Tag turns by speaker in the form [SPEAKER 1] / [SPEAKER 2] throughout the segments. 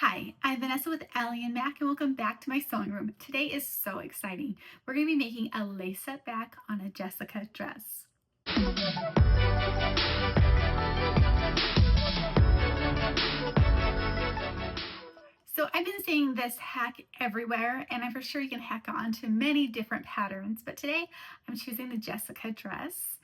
[SPEAKER 1] Hi, I'm Vanessa with Ellie and Mac, and welcome back to my sewing room. Today is so exciting. We're going to be making a lace-up back on a Jessica dress. So I've been seeing this hack everywhere, and I'm for sure you can hack on to many different patterns, but today I'm choosing the Jessica dress.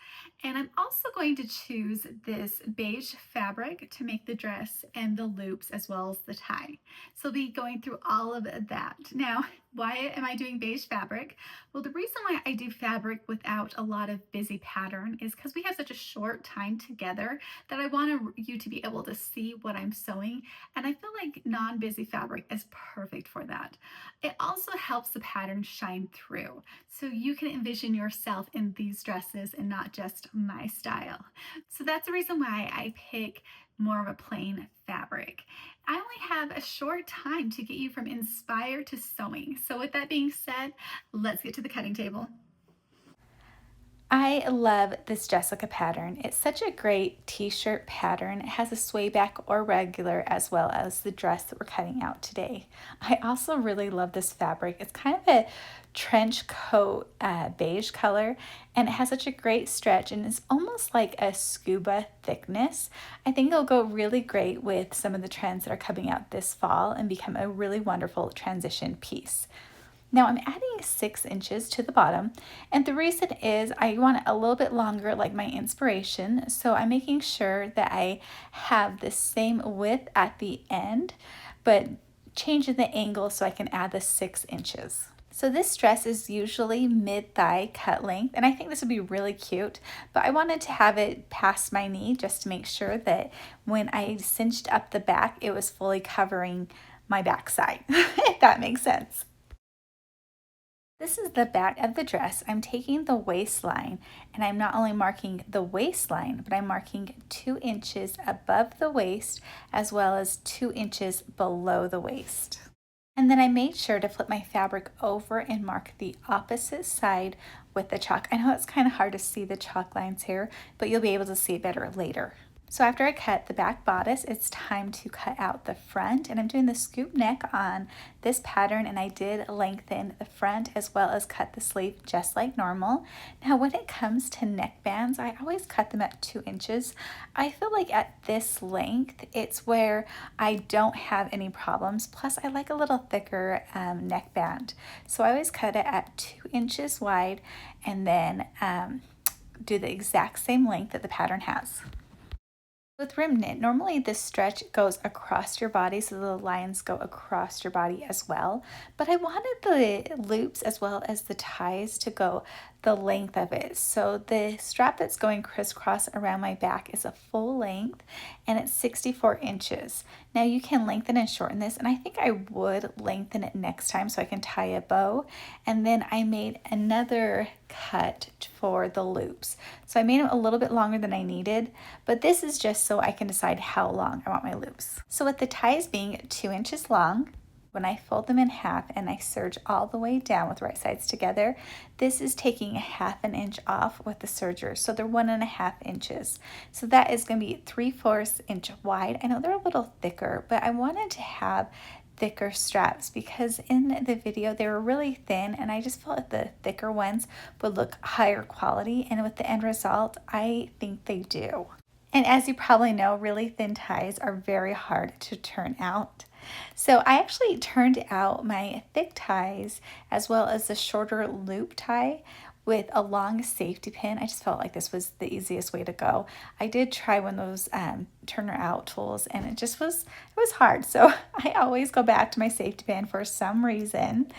[SPEAKER 1] And I'm also going to choose this beige fabric to make the dress and the loops as well as the tie. So I'll be going through all of that. Now, why am I doing beige fabric? Well, the reason why I do fabric without a lot of busy pattern is because we have such a short time together that I want you to be able to see what I'm sewing, and I feel like non-busy fabric is perfect for that. It also helps the pattern shine through, so you can envision yourself in these dresses and not just my style. So that's the reason why I pick more of a plain fabric. I only have a short time to get you from inspired to sewing. So with that being said, let's get to the cutting table.
[SPEAKER 2] I love this Jessica pattern. It's such a great t-shirt pattern. It has a sway back or regular as well as the dress that we're cutting out today. I also really love this fabric. It's kind of a trench coat beige color, and it has such a great stretch, and it's almost like a scuba thickness. I think it'll go really great with some of the trends that are coming out this fall and become a really wonderful transition piece. Now I'm adding 6 inches to the bottom, and the reason is I want it a little bit longer like my inspiration, so I'm making sure that I have the same width at the end, but changing the angle so I can add the 6 inches. So this dress is usually mid-thigh cut length, and I think this would be really cute, but I wanted to have it past my knee just to make sure that when I cinched up the back, it was fully covering my backside, if that makes sense. This is the back of the dress. I'm taking the waistline, and I'm not only marking the waistline, but I'm marking 2 inches above the waist as well as 2 inches below the waist. And then I made sure to flip my fabric over and mark the opposite side with the chalk. I know it's kind of hard to see the chalk lines here, but you'll be able to see it better later. So after I cut the back bodice, it's time to cut out the front, and I'm doing the scoop neck on this pattern, and I did lengthen the front as well as cut the sleeve just like normal. Now when it comes to neck bands, I always cut them at 2 inches. I feel like at this length, it's where I don't have any problems. Plus I like a little thicker neck band. So I always cut it at 2 inches wide, and then do the exact same length that the pattern has. With rim knit, normally this stretch goes across your body, so the lines go across your body as well. But I wanted the loops as well as the ties to go the length of it. So the strap that's going crisscross around my back is a full length, and it's 64 inches. Now you can lengthen and shorten this, and I think I would lengthen it next time so I can tie a bow. And then I made another cut for the loops. So I made them a little bit longer than I needed, but this is just so I can decide how long I want my loops. So with the ties being 2 inches long, when I fold them in half and I serge all the way down with right sides together, this is taking 1/2 an inch off with the serger. So they're 1.5 inches. So that is going to be 3/4 inch wide. I know they're a little thicker, but I wanted to have thicker straps because in the video they were really thin, and I just felt like the thicker ones would look higher quality, and with the end result, I think they do. And as you probably know, really thin ties are very hard to turn out. So I actually turned out my thick ties as well as the shorter loop tie with a long safety pin. I just felt like this was the easiest way to go. I did try one of those turner out tools, and it was hard. So I always go back to my safety pin for some reason.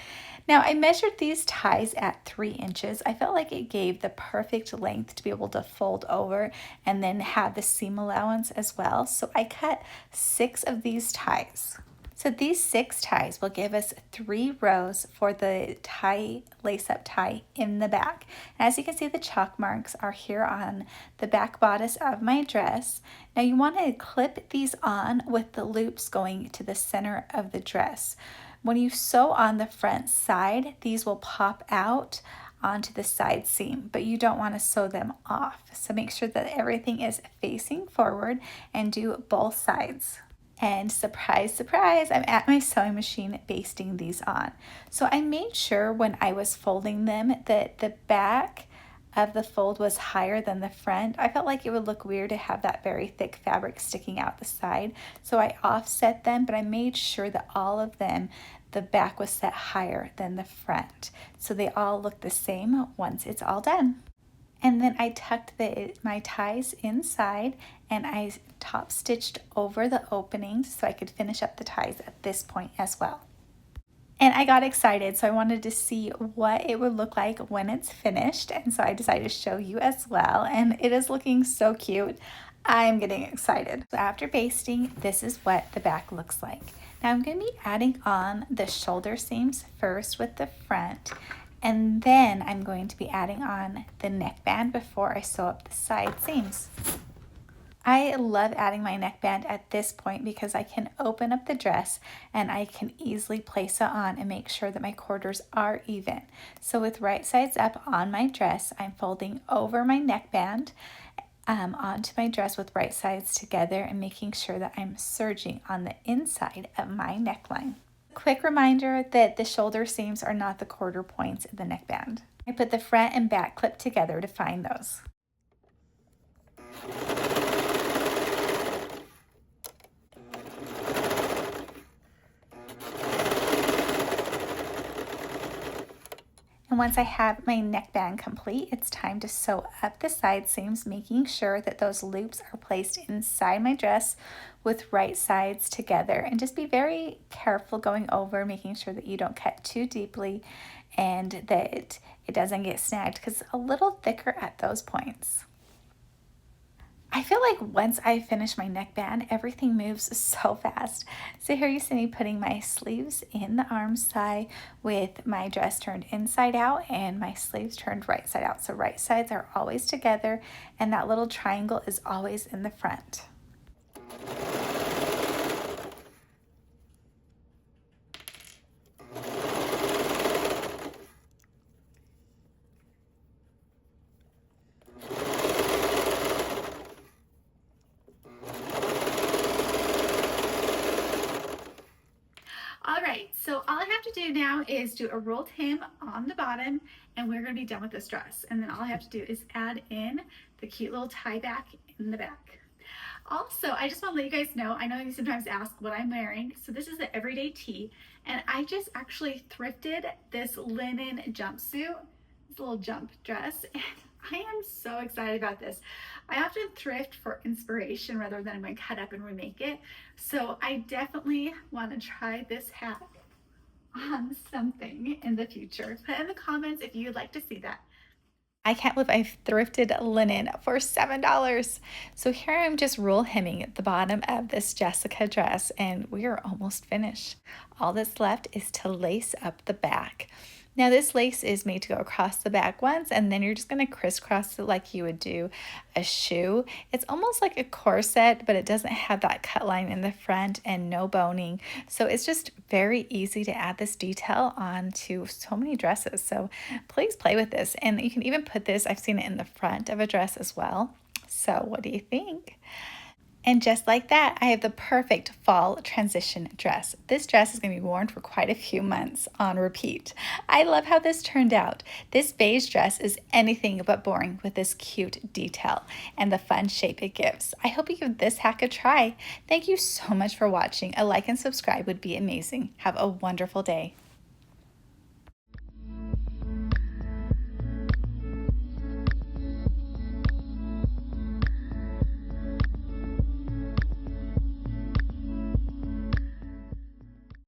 [SPEAKER 2] Now I measured these ties at 3 inches. I felt like it gave the perfect length to be able to fold over and then have the seam allowance as well. So I cut 6 of these ties. So these 6 ties will give us 3 rows for the tie, lace-up tie in the back. And as you can see, the chalk marks are here on the back bodice of my dress. Now you want to clip these on with the loops going to the center of the dress. When you sew on the front side, these will pop out onto the side seam, but you don't want to sew them off. So make sure that everything is facing forward and do both sides. And surprise, surprise, I'm at my sewing machine basting these on. So I made sure when I was folding them that the back of the fold was higher than the front. I felt like it would look weird to have that very thick fabric sticking out the side. So I offset them, but I made sure that all of them, the back was set higher than the front. So they all look the same once it's all done. And then I tucked my ties inside and I top stitched over the openings so I could finish up the ties at this point as well. And I got excited, so I wanted to see what it would look like when it's finished. And so I decided to show you as well. And it is looking so cute. I'm getting excited. So after basting, this is what the back looks like. Now I'm going to be adding on the shoulder seams first with the front. And then I'm going to be adding on the neckband before I sew up the side seams. I love adding my neckband at this point because I can open up the dress and I can easily place it on and make sure that my quarters are even. So with right sides up on my dress, I'm folding over my neckband onto my dress with right sides together and making sure that I'm serging on the inside of my neckline. Quick reminder that the shoulder seams are not the quarter points of the neckband. I put the front and back clip together to find those. And once I have my neckband complete, it's time to sew up the side seams, making sure that those loops are placed inside my dress with right sides together. And just be very careful going over, making sure that you don't cut too deeply and that it doesn't get snagged because it's a little thicker at those points. I feel like once I finish my neckband, everything moves so fast. So here you see me putting my sleeves in the arm side with my dress turned inside out and my sleeves turned right side out. So right sides are always together and that little triangle is always in the front.
[SPEAKER 1] All right, so all I have to do now is do a rolled hem on the bottom and we're gonna be done with this dress. And then all I have to do is add in the cute little tie back in the back. Also, I just want to let you guys know, I know you sometimes ask what I'm wearing. So this is the everyday tee and I just actually thrifted this linen jumpsuit, this little jump dress. And I am so excited about this. I often thrift for inspiration rather than I'm going to cut up and remake it. So I definitely want to try this hat on something in the future. Put in the comments if you'd like to see that.
[SPEAKER 2] I can't believe I've thrifted linen for $7. So here I'm just roll hemming at the bottom of this Jessica dress and we are almost finished. All that's left is to lace up the back. Now this lace is made to go across the back once and then you're just going to crisscross it like you would do a shoe. It's almost like a corset, but it doesn't have that cut line in the front and no boning. So it's just very easy to add this detail onto so many dresses. So please play with this. And you can even put this, I've seen it in the front of a dress as well. So what do you think? And just like that, I have the perfect fall transition dress. This dress is going to be worn for quite a few months on repeat. I love how this turned out. This beige dress is anything but boring with this cute detail and the fun shape it gives. I hope you give this hack a try. Thank you so much for watching. A like and subscribe would be amazing. Have a wonderful day.